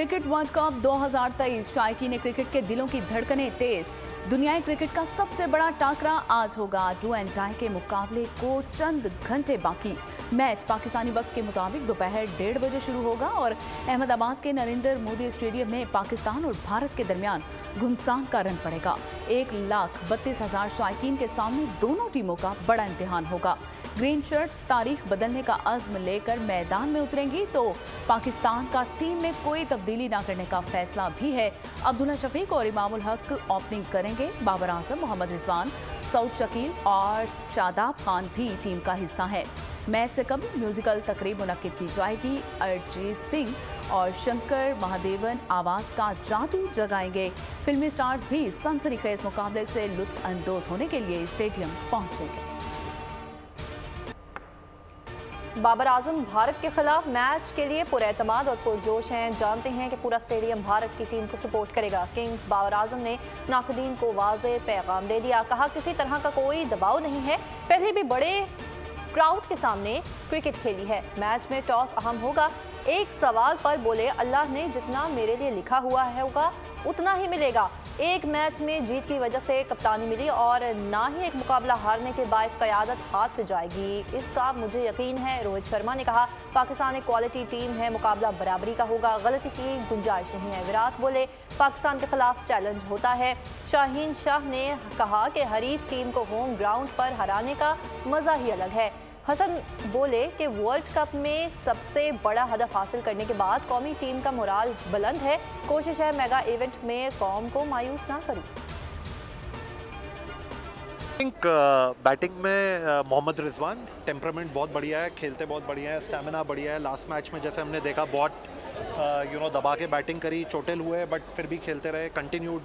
Cricket world cup 2023 शायकीन ने cricket के दिलों की धड़कनें तेज। दुनियाई क्रिकेट का सबसे बड़ा टाकरा आज होगा। डू एंड डाई के मुकाबले को चंद घंटे बाकी। मैच पाकिस्तानी वक्त के मुताबिक दोपहर 1:30 बजे शुरू होगा और अहमदाबाद के नरेंद्र मोदी स्टेडियम में पाकिस्तान और भारत के दरमियान घुमसान का रन पड़ेगा। 1,32,000 शायकीन के सामने दोनों टीमों का बड़ा इम्तिहान होगा। ग्रीन शर्ट्स तारीख बदलने का अज़्म लेकर मैदान में उतरेंगी तो पाकिस्तान का टीम में कोई तब्दीली न करने का फैसला भी है। अब्दुल्ला शफीक और इमामुल हक ओपनिंग करेंगे। बाबर आजम, मोहम्मद रिजवान, सऊद शकील और शादाब खान भी टीम का हिस्सा है। मैच से कबल म्यूजिकल तकरीब मुनक्किद की जाएगी। अरिजीत सिंह और शंकर महादेवन आवाज का जादू जगाएंगे। फिल्मी स्टार्स भी सनसनीखेज मुकाबले से लुत्फ अंदोज होने के लिए स्टेडियम पहुंचेंगे। बाबर आजम भारत के खिलाफ मैच के लिए पुरएतमाद और पुरजोश हैं। जानते हैं कि पूरा स्टेडियम भारत की टीम को सपोर्ट करेगा। किंग बाबर आजम ने नाक़दीन को वाज़ेह पैगाम दे दिया। कहा, किसी तरह का कोई दबाव नहीं है। पहले भी बड़े क्राउड के सामने क्रिकेट खेली है। मैच में टॉस अहम होगा। एक सवाल पर बोले, अल्लाह ने जितना मेरे लिए लिखा हुआ है होगा उतना ही मिलेगा। एक मैच में जीत की वजह से कप्तानी मिली और ना ही एक मुकाबला हारने के बायस क़यादत हाथ से जाएगी, इसका मुझे यकीन है। रोहित शर्मा ने कहा, पाकिस्तान एक क्वालिटी टीम है, मुकाबला बराबरी का होगा, गलती की गुंजाइश नहीं है। विराट बोले, पाकिस्तान के खिलाफ चैलेंज होता है। शाहीन शाह ने कहा कि हरीफ टीम को होम ग्राउंड पर हराने का मज़ा ही अलग है। हसन बोले कि वर्ल्ड कप में सबसे बड़ा हदफ हासिल करने के बाद कौमी टीम का मोराल बुलंद है। कोशिश है मेगा इवेंट में कौम को मायूस ना करूं। बैटिंग में मोहम्मद रिजवान टेम्परामेंट बहुत बढ़िया है, खेलते बहुत बढ़िया है, स्टैमिना बढ़िया है। लास्ट मैच में जैसे हमने देखा बहुत दबा के बैटिंग करी, चोटिल हुए बट फिर भी खेलते रहे। Continued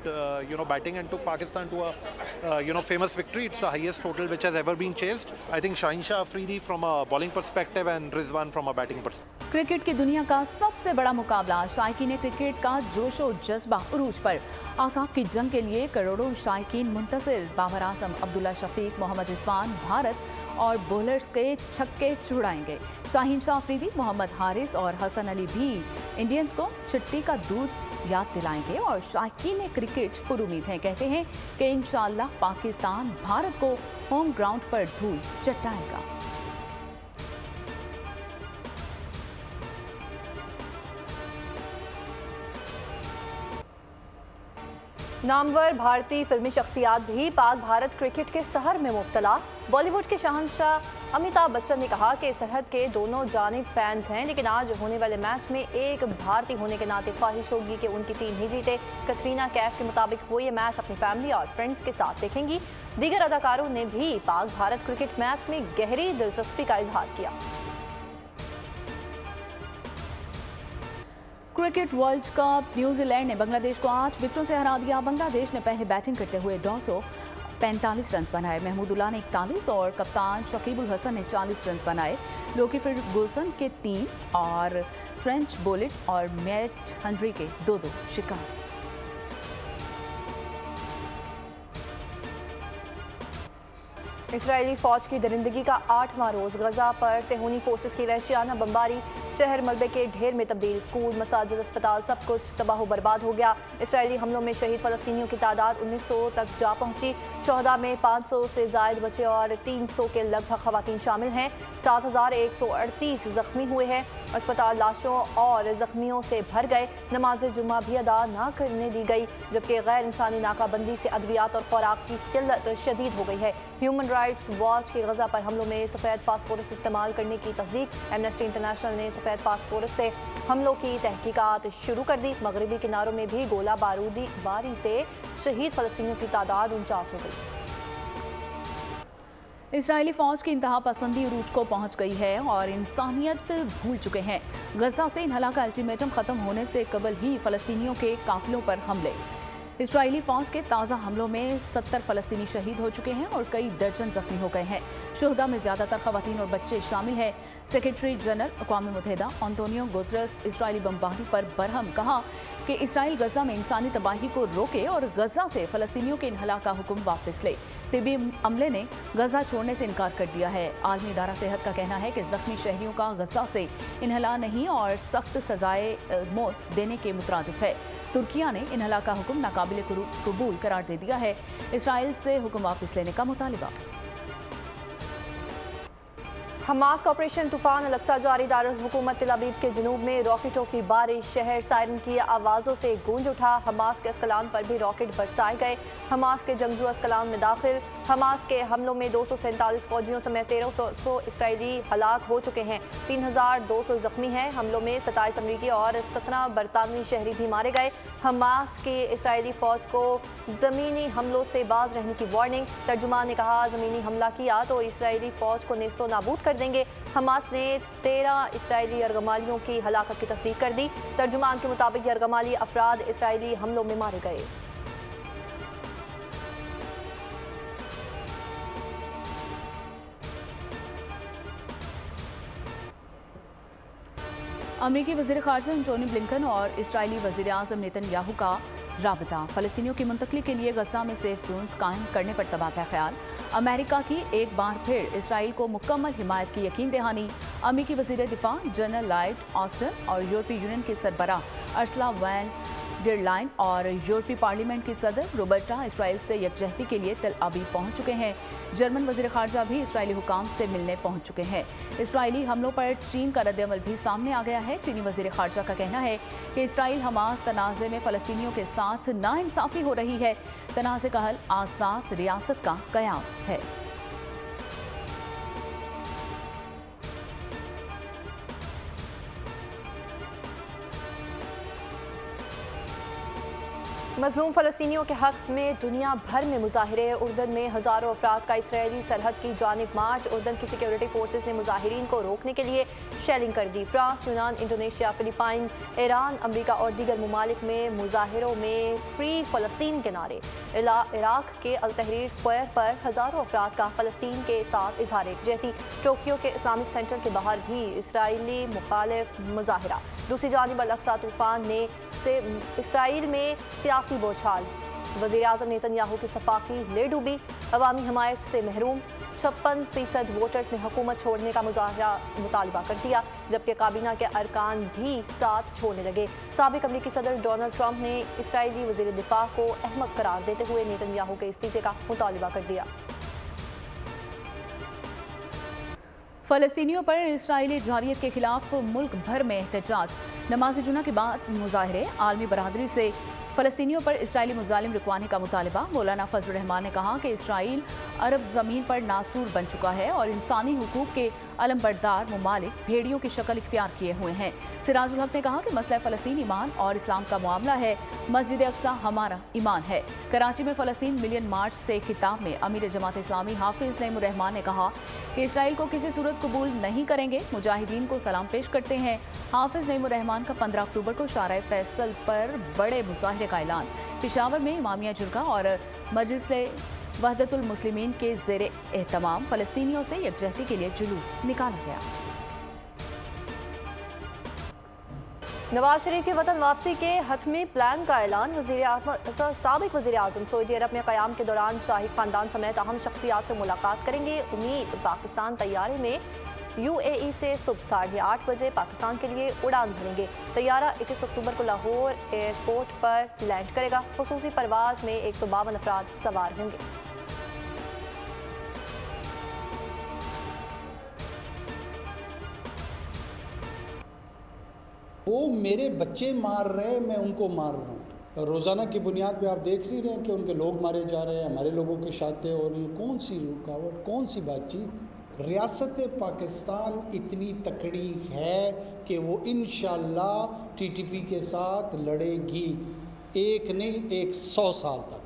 batting and took Pakistan to a famous victory. It's the highest total which has ever been chased. I think Shaheen Shah Afridi from a bowling perspective and Rizwan from a batting perspective. Cricket की दुनिया का सबसे बड़ा मुकाबला। शायकीन क्रिकेट का जोशो जज्बा उरूज पर। आसाब की जंग के लिए करोड़ों शायकीन मुंतसिर। बाबर आजम, अब्दुल्ला शफीक, मोहम्मद रिजवान भारत और बॉलर्स के छक्के छुड़ाएंगे। शाहीन शाह अफरीदी, मोहम्मद हारिस और हसन अली भी इंडियंस को छिट्टी का दूध याद दिलाएंगे और शायकीन क्रिकेट पुरुमीद हैं। कहते हैं कि इंशाअल्लाह पाकिस्तान भारत को होम ग्राउंड पर धूल चटाएगा। नामवर भारतीय फिल्मी शख्सियात भी पाक भारत क्रिकेट के सहर में मुब्तला। बॉलीवुड के शहंशाह अमिताभ बच्चन ने कहा कि सरहद के दोनों जानिब फैंस हैं, लेकिन आज होने वाले मैच में एक भारतीय होने के नाते ख्वाहिश होगी कि उनकी टीम ही जीते। कटरीना कैफ के मुताबिक वो ये मैच अपनी फैमिली और फ्रेंड्स के साथ देखेंगी। दीगर अदाकारों ने भी पाक भारत क्रिकेट मैच में गहरी दिलचस्पी का इजहार किया। क्रिकेट वर्ल्ड कप न्यूजीलैंड ने बांग्लादेश को 8 विकेटों से हरा दिया। बांग्लादेश ने पहले बैटिंग करते हुए 245 रन बनाए। महमूदुल्लाह ने 41 और कप्तान शकीबुल हसन ने 40 रन बनाए। लोकी फर्गूसन के 3 और ट्रेंच बोलिट और मैट हेनरी के 2-2 शिकार। इजरायली फौज की दरिंदगी का 8वां रोज। गजा पर सेहूनी फोर्सेस की वहशियाना बमबारी, शहर मलबे के ढेर में तब्दील। स्कूल, मसाजिद, अस्पताल सब कुछ तबाह बर्बाद हो गया। इसराइली हमलों में शहीद फ़लस्तीनियों की तादाद 1900 तक जा पहुंची। शहदा में 500 से ज़ायद बच्चे और 300 के लगभग ख़वातीन शामिल हैं। 7138 ज़ख्मी हुए हैं। अस्पताल लाशों और ज़ख्मियों से भर गए। नमाज जुम्मा भी अदा न करने दी गई, जबकि गैर इंसानी नाकाबंदी से अद्वियात और खुराक की किल्लत शदीद हो गई है। ह्यूमन राइट्स वॉच के गजा पर हमलों में सफ़ेद फास्फोरस इस्तेमाल करने की तस्दीक। एमनेस्टी इंटरनेशनल ने सफ़ेद फास्फोरस से हमलों की तहकीकात शुरू कर दी। मगरबी किनारों में भी गोला बारूदी बारी से शहीद फ़लस्तीनियों की तादाद 49 हो गई। इजरायली फौज की इंतहा पसंदी उरूज को पहुंच गई है और इंसानियत भूल चुके हैं। गजा से इन्हला का अल्टीमेटम खत्म होने से कबल ही फ़लस्तीनियों के काफिलों पर हमले। इजरायली फौज के ताज़ा हमलों में 70 फ़लस्तीनी शहीद हो चुके हैं और कई दर्जन जख्मी हो गए हैं। शुहदा में ज़्यादातर ख़वातीन और बच्चे शामिल हैं। सेक्रेटरी जनरल अक़वाम मुत्तहिदा एंटोनियो गुतरस इजरायली बमबारी पर बरहम। कहा कि इसराइल गजा में इंसानी तबाही को रोके और गजा से फलस्तीनियों के इन्हला का हुक्म वापस ले। तिब्बी अमले ने गजा छोड़ने से इनकार कर दिया है। आलमी इदारा सेहत का कहना है कि जख्मी शहरियों का गजा से इन्हला नहीं और सख्त सजाए मौत देने के मुतरादिफ है। तुर्किया ने इन्हला का हुक्म नाकाबिल कबूल करार दे दिया है। इसराइल से हुक्म वापस लेने का मुतालिबा। हमास का ऑपरेशन तूफान अल-अक्सा जारी। दारुल हुकूमत तेल अवीव के जनूब में रॉकेटों की बारिश, शहर सायरन की आवाज़ों से गूंज उठा। हमास के अस्कलान पर भी रॉकेट बरसाए गए। हमास के जंगजू अस्कलान में दाखिल। हमास के हमलों में 247 फौजियों समेत 1300 इसराइली हलाक हो चुके हैं। 3200 जख्मी हैं। हमलों में 27 अमरीकी और 17 बरतानवी शहरी भी मारे गए। हमास की इसराइली फ़ौज को ज़मीनी हमलों से बाज रहने की वार्निंग। तर्जुमान ने कहा, ज़मीनी हमला किया तो इसराइली फ़ौज को नेस्तो नाबूद कर देंगे। हमास ने 13 इसराइली यरगमालियों की हलाकत की तस्दीक कर दी। तर्जुमान के मुताबिक यरगमाली अफराद इसराइली हमलों में मारे गए। अमेरिकी वज़ीर ख़ारजा एंटोनी ब्लिंकन और इसराइली वज़ीर आज़म नेतन्याहू का राबता। फ़लस्तीनियों की मुंतकली के लिए गजा में सेफ जोन्स कायम करने पर तबादला ख्याल। अमेरिका की एक बार फिर इसराइल को मुकम्मल हिमायत की यकीन दहानी। अमेरिकी वज़ीर दिफा जनरल लॉयड ऑस्टिन और यूरोपीय यूनियन के सरबराह अर्सला वैन डेर लाइन और यूरोपीय पार्लियामेंट की सदर रोबर्टा इसराइल से यकजहती के लिए तेल अवीव पहुंच चुके हैं। जर्मन वज़ीर ख़ारजा भी इसराइली हुकाम से मिलने पहुंच चुके हैं। इसराइली हमलों पर चीन का रद्द-ए-अमल भी सामने आ गया है। चीनी वज़ीर ख़ारजा का कहना है कि इसराइल हमास तनाज़े में फ़लस्तीनियों के साथ नाइंसाफ़ी हो रही है। तनाज़े का हल आज़ाद रियासत का क़याम है। मज़लूम फ़लस्तीनियों के हक़ में दुनिया भर में मुज़ाहिरे। उर्दन में हज़ारों अफराद का इसराइली सरहद की जानिब मार्च। उर्दन की सिक्योरिटी फोर्सेस ने मुज़ाहिरीन को रोकने के लिए शेलिंग कर दी। फ्रांस, यूनान, इंडोनेशिया, फ़िलिपाइन, ईरान, अमरीका और दीगर ममालिक में मुज़ाहिरों में फ्री फ़लस्तीन के नारे। इराक़ के अल तहरीर स्क्वायर पर हज़ारों अफराद का फ़लस्तीन के साथ इजहार यकजहती। टोक्यो के इस्लामिक सेंटर के बाहर भी इसराइली मुखालिफ मुज़ाहिरा। दूसरी जानिब अल-अक्सा तूफ़ान ने से इसराइल में सियासी बौछार। वज़ीर आज़म नेतन्याहू की सफाकी ले डूबी। अवामी हमायत से महरूम। 56% वोटर्स ने हुकूमत छोड़ने का मुतालबा कर दिया, जबकि काबीना के अरकान भी साथ छोड़ने लगे। साबिक अमरीकी सदर डोनाल्ड ट्रंप ने इसराइली वज़ीर दिफा को अहमक करार देते हुए नेतन्याहू के इस्तीफे का मुतालबा कर दिया। फ़लस्तीनियों पर इसराइली जारियत के खिलाफ मुल्क भर में एहतजाज। नमाज जुमा के बाद मुजाहरे। आलमी बरादरी से फ़लस्तीनियों पर इसराइली मुजालिम रुकवाने का मुतालबा। मौलाना फजल रहमान ने कहा कि इसराइल अरब ज़मीन पर नासूर बन चुका है और इंसानी हुकूक के अलमबरदार ममालिक भेड़ियों की शक्ल इख्तियार किए हुए हैं। सिराजुल हक ने कहा कि मसला फ़लस्तीन ईमान और इस्लाम का मामला है। मस्जिद अक्सा हमारा ईमान है। कराची में फ़लस्तीन मिलियन मार्च से खिताब में अमीर जमात इस्लामी हाफिज़ नईमुर रहमान ने कहा कि इसराइल को किसी सूरत कबूल नहीं करेंगे। मुजाहिदीन को सलाम पेश करते हैं। हाफिज़ नईमुर रहमान का 15 अक्टूबर को शारा फैसल पर बड़े मुजाहरे का ऐलान। पेशावर में इमामिया जुर्गा और मजलिस वहदतुल मुस्लिमीन के ज़ेरे एहतमाम फ़लस्तीनियों से यकजहती के लिए जुलूस निकाला गया। नवाज शरीफ के वतन वापसी के हतमी प्लान का ऐलान। साबिक वज़ीर आज़म सऊदी अरब में क़याम के दौरान शाही ख़ानदान समेत अहम शख्सियात से मुलाकात करेंगे। उम्मीद पाकिस्तान तैयारे में UAE से सुबह 8:30 बजे पाकिस्तान के लिए उड़ान भरेंगे। तैयारा 21 अक्टूबर को लाहौर एयरपोर्ट पर लैंड करेगा। खुसूसी परवाज़ में 152 अफराद सवार होंगे। वो मेरे बच्चे मार रहे हैं, मैं उनको मार रहा हूँ। रोज़ाना की बुनियाद पे आप देख नहीं रहे हैं कि उनके लोग मारे जा रहे हैं, हमारे लोगों की शातें हो रही हैं। कौन सी रुकावट, कौन सी बातचीत? रियासत पाकिस्तान इतनी तकड़ी है कि वो इंशाअल्लाह TTP के साथ लड़ेगी, एक नहीं 100 साल तक।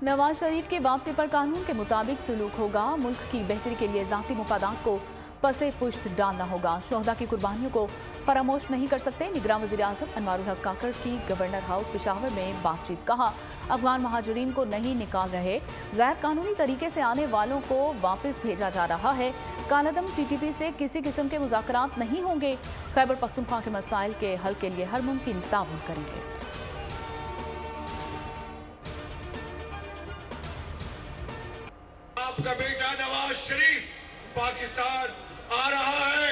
नवाज शरीफ की वापसी पर कानून के मुताबिक सलूक होगा। मुल्क की बेहतरी के लिए ज़ाती मुफादात को पसे पुश्त डालना होगा। शोहदा की कुर्बानियों को फरामोश नहीं कर सकते। निगरान वज़ीर आज़म अनवारुल हक काकड़ की गवर्नर हाउस पेशावर में बातचीत। कहा, अफगान महाजरीन को नहीं निकाल रहे, गैर कानूनी तरीके से आने वालों को वापस भेजा जा रहा है। कालादम TTP से किसी किस्म के मुज़ाकरात नहीं होंगे। खैबर पख्तूनख्वा के मसाइल के हल के लिए हर मुमकिन ताउन करेंगे। आपका बेटा नवाज शरीफ पाकिस्तान आ रहा है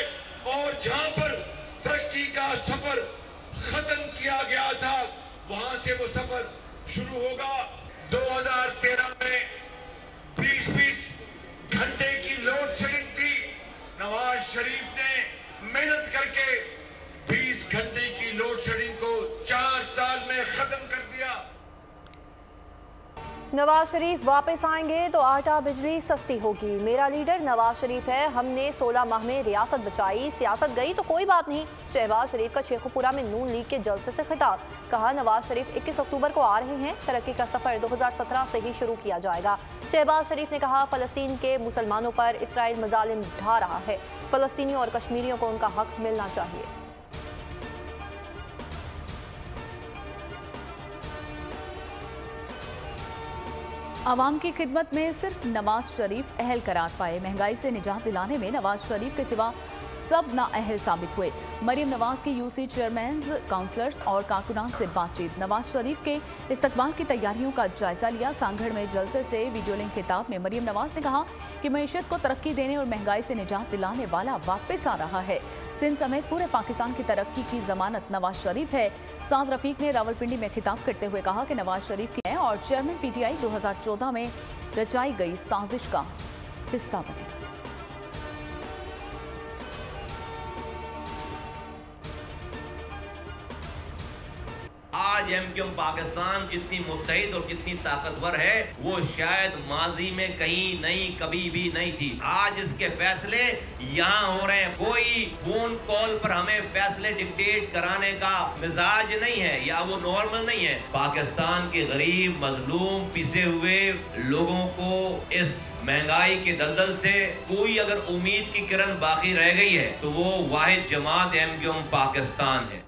और जहां पर तरक्की का सफर खत्म किया गया था, वहां से वो सफर शुरू होगा। 2013 में 20-20 घंटे की लोड शेडिंग थी। नवाज शरीफ ने मेहनत करके 20 घंटे की लोड शेडिंग को 4 साल में खत्म कर दिया। नवाज शरीफ वापस आएंगे तो आटा बिजली सस्ती होगी। मेरा लीडर नवाज शरीफ है, हमने 16 माह में रियासत बचाई, सियासत गई तो कोई बात नहीं। शहबाज शरीफ का शेखुपुरा में नून लीग के जलसे से खिताब। कहा, नवाज शरीफ 21 अक्टूबर को आ रहे हैं, तरक्की का सफर 2017 से ही शुरू किया जाएगा। शहबाज शरीफ ने कहा, फलस्तीन के मुसलमानों पर इसराइल मजालिम ढा रहा है, फलस्तीनी और कश्मीरियों को उनका हक मिलना चाहिए। आवाम की खिदमत में सिर्फ नवाज शरीफ अहल करार पाए। महंगाई से निजात दिलाने में नवाज शरीफ के सिवा सब नाअहल साबित हुए। मरीम नवाज की UC चेयरमैन, काउंसलर्स और कारकुनान से बातचीत। नवाज शरीफ के इस्तकबाल की तैयारियों का जायजा लिया। सांगढ़ में जलसे से वीडियो लिंक खिताब में मरीम नवाज ने कहा कि मईशत को तरक्की देने और महंगाई से निजात दिलाने वाला वापस आ रहा है। सिंध समेत पूरे पाकिस्तान की तरक्की की जमानत नवाज शरीफ है। साद रफीक ने रावलपिंडी में खिताब करते हुए कहा कि नवाज शरीफ की है और चेयरमैन PTI 2014 में रचाई गई साजिश का हिस्सा बने। आज MQM पाकिस्तान कितनी मुत्तहिद और कितनी ताकतवर है, वो शायद माजी में कहीं नहीं, कभी भी नहीं थी। आज इसके फैसले यहाँ हो रहे हैं। कोई फोन कॉल पर हमें फैसले डिक्टेट कराने का मिजाज नहीं है या वो नॉर्मल नहीं है। पाकिस्तान के गरीब, मजलूम, पिसे हुए लोगों को इस महंगाई के दलदल से कोई अगर उम्मीद की किरण बाकी रह गई है तो वो वाहिद जमात MQM पाकिस्तान है।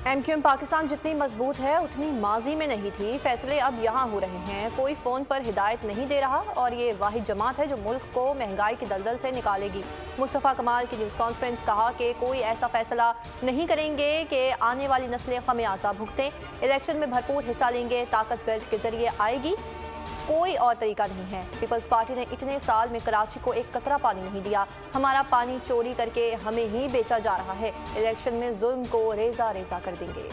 MQM पाकिस्तान जितनी मजबूत है उतनी माजी में नहीं थी। फैसले अब यहाँ हो रहे हैं, कोई फ़ोन पर हिदायत नहीं दे रहा और ये वाहिद जमात है जो मुल्क को महंगाई की दलदल से निकालेगी। मुस्तफ़ा कमाल की न्यूज़ कॉन्फ्रेंस। कहा कि कोई ऐसा फैसला नहीं करेंगे कि आने वाली नस्लें खमियाजा भुगतें। इलेक्शन में भरपूर हिस्सा लेंगे, ताकत बेल्ट के जरिए आएगी, कोई और तरीका नहीं है। पीपल्स पार्टी ने इतने साल में कराची को एक कतरा पानी नहीं दिया, हमारा पानी चोरी करके हमें ही बेचा जा रहा है। इलेक्शन में जुल्म को रेजा रेजा कर देंगे।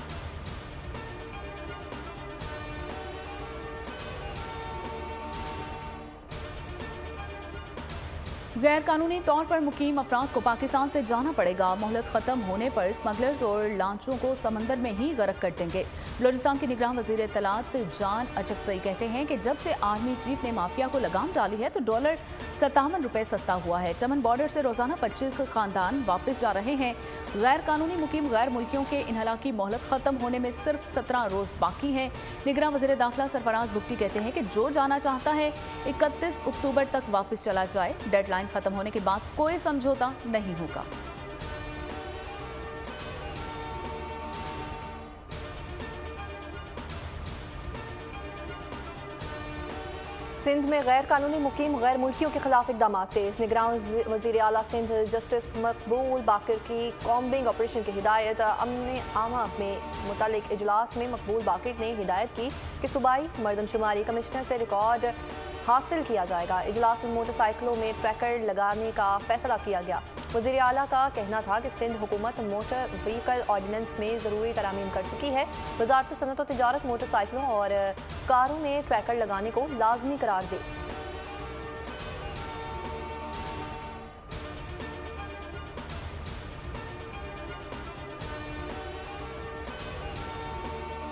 गैर कानूनी तौर पर मुकीम अफराद को पाकिस्तान से जाना पड़ेगा। मोहलत खत्म होने पर स्मगलर्स और लांचों को समंदर में ही गर्क कर देंगे। बलोचिस्तान के निगरान वजीर इत्तलात जान अचकसई कहते हैं कि जब से आर्मी चीफ ने माफिया को लगाम डाली है तो डॉलर 57 रुपये सस्ता हुआ है। चमन बॉर्डर से रोजाना 25 खानदान वापस जा रहे हैं। गैर कानूनी मुकीम गैर मुल्कियों के इनहला की मोहलत खत्म होने में सिर्फ 17 रोज बाकी हैं। निगरान वजीर दाखिला सरफराज बुगटी कहते हैं कि जो जाना चाहता है 31 अक्टूबर तक वापस चला जाए। डेडलाइन खत्म होने के बाद कोई समझौता नहीं होगा। सिंध में गैर कानूनी मुकीम गैर मुल्कियों के खिलाफ इकदाम तेज। निगरान वज़ीर आला सिंध जस्टिस मकबूल बाकर की कॉम्बिंग ऑपरेशन की हिदायत। अमन आमा में मुतालिक इजलास में मकबूल बाकर ने हिदायत की कि सूबाई मरदमशुमारी कमिश्नर से रिकॉर्ड हासिल किया जाएगा। इजलास में मोटरसाइकिलों में ट्रैकर लगाने का फैसला किया गया। वज़ीर आला का कहना था कि सिंध हुकूमत मोटर व्हीकल ऑर्डिनेंस में ज़रूरी तरामीम कर चुकी है। वज़ारत सनअत व तिजारत मोटरसाइकिलों और कारों में ट्रैकर लगाने को लाजमी करार दे।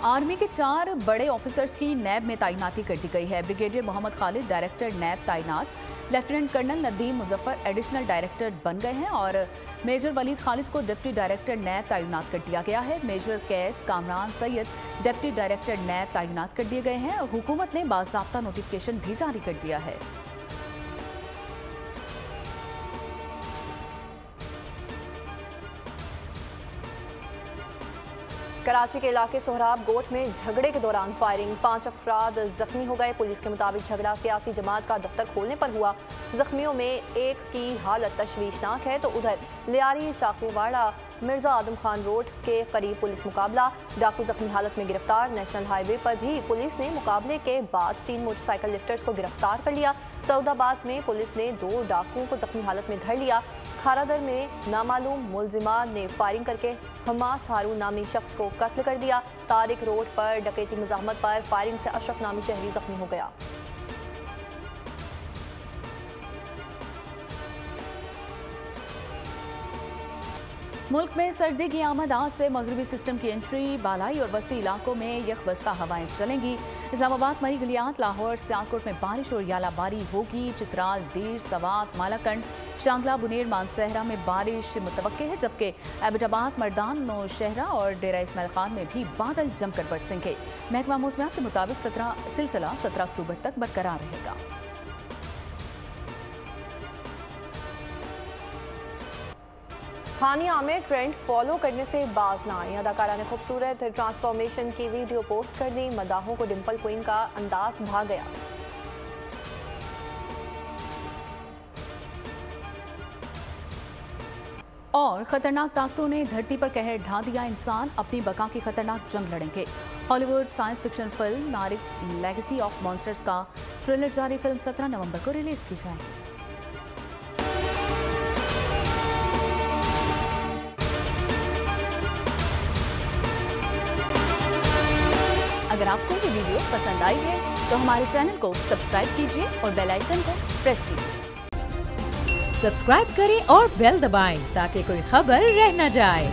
आर्मी के 4 बड़े ऑफिसर्स की नैब में तैनाती कर दी गई है। ब्रिगेडियर मोहम्मद खालिद डायरेक्टर नैब तैनात, lieutenant colonel Nadeem Muzaffar additional director बन गए हैं और मेजर वलीद खालिद को डिप्टी डायरेक्टर नैब तैनात कर दिया गया है। Major Qais Kamran Syed deputy director नैब तैनात कर दिए गए हैं। हुकूमत ने बाज़ाब्ता नोटिफिकेशन भी जारी कर दिया है। कराची के इलाके सोहराब गोट में झगड़े के दौरान फायरिंग, 5 अफराद जख्मी हो गए। पुलिस के मुताबिक झगड़ा सियासी जमात का दफ्तर खोलने पर हुआ। जख्मियों में एक की हालत तशवीशनाक है तो उधर लियारी चाकूवाड़ा मिर्जा आदम खान रोड के करीब पुलिस मुकाबला, डाकू जख्मी हालत में गिरफ्तार। नेशनल हाईवे पर भी पुलिस ने मुकाबले के बाद 3 मोटरसाइकिल लिफ्टर्स को गिरफ्तार कर लिया। सऊदाबाद में पुलिस ने 2 डाकुओं को जख्मी हालत में धर लिया। खारादर में नामालूम मुलजिमान ने फायरिंग करके हमास हारून नामी शख्स को कत्ल कर दिया। तारिक रोड पर डकैती मुजाहमत पर फायरिंग से अशरफ नामी शहरी जख्मी हो गया। मुल्क में सर्दी की आमद आज से मगरबी सिस्टम की एंट्री, बालाई और वस्ती इलाकों में यकबस्ता हवाएं चलेंगी। इस्लामाबाद, मरी गलियात, लाहौर, सियालकोट में बारिश और यालाबारी होगी। चित्राल, दीर, सवात, मालाकंड, शांगला, बुनेर, मानसहरा में बारिश मुतवक्के है, जबकि एबटाबाद, मर्दान, नौशहरा और डेरा इस्माइल खान में भी बादल जमकर बरसेंगे। महकमा मौसमियात के मुताबिक 17 अक्टूबर तक बरकरार रहेगा। हानिया में ट्रेंड फॉलो करने से बाज ना आई। अदाकारा ने खूबसूरत ट्रांसफॉर्मेशन की वीडियो पोस्ट कर दी। मदाहों को डिम्पल क्वीन का अंदाज भा गया। और खतरनाक ताकतों ने धरती पर कहर ढा दिया। इंसान अपनी बका की खतरनाक जंग लड़ेंगे। हॉलीवुड साइंस फिक्शन फिल्म नारिक लेगेसी ऑफ मॉन्स्टर्स का ट्रेलर जारी। फिल्म 17 नवंबर को रिलीज की जाएगी। अगर आपको ये वीडियो पसंद आई है तो हमारे चैनल को सब्सक्राइब कीजिए और बेल आइकन को प्रेस कीजिए। सब्सक्राइब करें और बेल दबाएं ताकि कोई खबर रह न जाए।